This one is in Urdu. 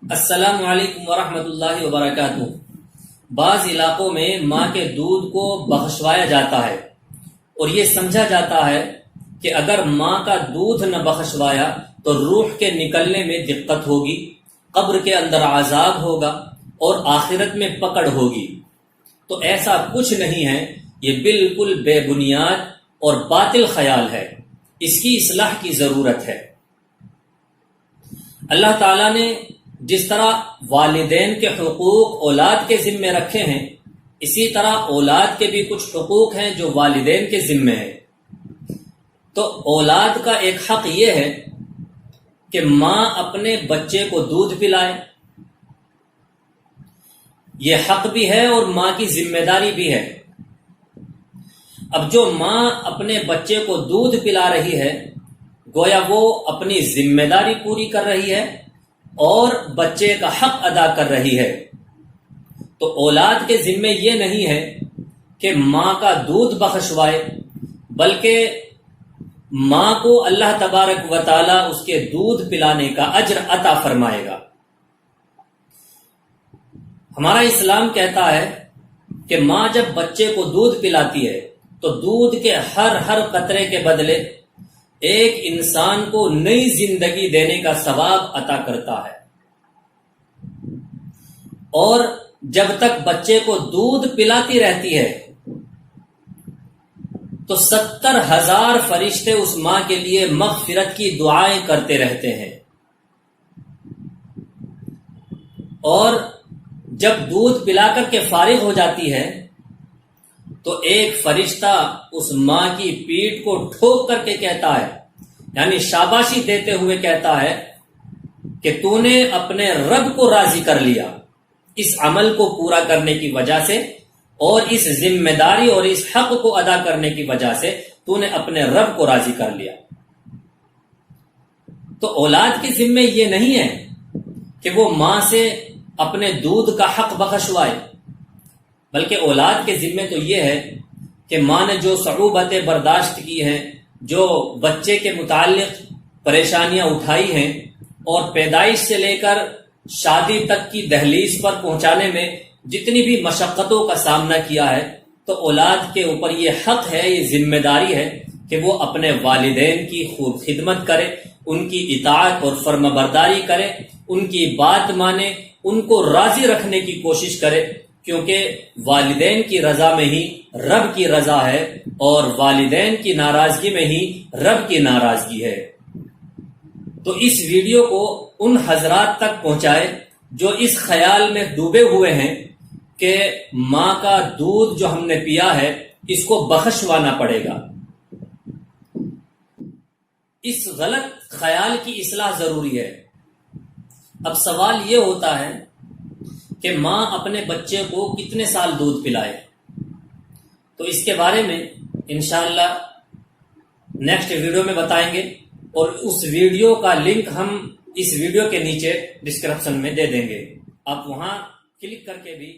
السلام علیکم ورحمۃ اللہ وبرکاتہ۔ بعض علاقوں میں ماں کے دودھ کو بخشوایا جاتا ہے اور یہ سمجھا جاتا ہے کہ اگر ماں کا دودھ نہ بخشوایا تو روح کے نکلنے میں دقت ہوگی، قبر کے اندر عذاب ہوگا اور آخرت میں پکڑ ہوگی۔ تو ایسا کچھ نہیں ہے، یہ بالکل بے بنیاد اور باطل خیال ہے، اس کی اصلاح کی ضرورت ہے۔ اللہ تعالیٰ نے جس طرح والدین کے حقوق اولاد کے ذمے رکھے ہیں، اسی طرح اولاد کے بھی کچھ حقوق ہیں جو والدین کے ذمے ہیں۔ تو اولاد کا ایک حق یہ ہے کہ ماں اپنے بچے کو دودھ پلائے، یہ حق بھی ہے اور ماں کی ذمہ داری بھی ہے۔ اب جو ماں اپنے بچے کو دودھ پلا رہی ہے، گویا وہ اپنی ذمہ داری پوری کر رہی ہے اور بچے کا حق ادا کر رہی ہے۔ تو اولاد کے ذمے یہ نہیں ہے کہ ماں کا دودھ بخشوائے، بلکہ ماں کو اللہ تبارک و تعالی اس کے دودھ پلانے کا اجر عطا فرمائے گا۔ ہمارا اسلام کہتا ہے کہ ماں جب بچے کو دودھ پلاتی ہے تو دودھ کے ہر قطرے کے بدلے ایک انسان کو نئی زندگی دینے کا ثواب عطا کرتا ہے، اور جب تک بچے کو دودھ پلاتی رہتی ہے تو 70,000 فرشتے اس ماں کے لیے مغفرت کی دعائیں کرتے رہتے ہیں، اور جب دودھ پلا کر کے فارغ ہو جاتی ہے تو ایک فرشتہ اس ماں کی پیٹھ کو ٹھوک کر کے کہتا ہے، یعنی شاباشی دیتے ہوئے کہتا ہے کہ تو نے اپنے رب کو راضی کر لیا اس عمل کو پورا کرنے کی وجہ سے، اور اس ذمہ داری اور اس حق کو ادا کرنے کی وجہ سے تو نے اپنے رب کو راضی کر لیا۔ تو اولاد کے ذمے یہ نہیں ہے کہ وہ ماں سے اپنے دودھ کا حق بخشوائے، بلکہ اولاد کے ذمے تو یہ ہے کہ ماں نے جو صعوبتیں برداشت کی ہیں، جو بچے کے متعلق پریشانیاں اٹھائی ہیں، اور پیدائش سے لے کر شادی تک کی دہلیز پر پہنچانے میں جتنی بھی مشقتوں کا سامنا کیا ہے، تو اولاد کے اوپر یہ حق ہے، یہ ذمہ داری ہے کہ وہ اپنے والدین کی خوب خدمت کرے، ان کی اطاعت اور فرما برداری کرے، ان کی بات مانے، ان کو راضی رکھنے کی کوشش کرے، کیونکہ والدین کی رضا میں ہی رب کی رضا ہے، اور والدین کی ناراضگی میں ہی رب کی ناراضگی ہے۔ تو اس ویڈیو کو ان حضرات تک پہنچائے جو اس خیال میں ڈوبے ہوئے ہیں کہ ماں کا دودھ جو ہم نے پیا ہے اس کو بخشوانا پڑے گا۔ اس غلط خیال کی اصلاح ضروری ہے۔ اب سوال یہ ہوتا ہے کہ ماں اپنے بچے کو کتنے سال دودھ پلائے، تو اس کے بارے میں انشاءاللہ نیکسٹ ویڈیو میں بتائیں گے، اور اس ویڈیو کا لنک ہم اس ویڈیو کے نیچے ڈسکرپشن میں دے دیں گے، آپ وہاں کلک کر کے بھی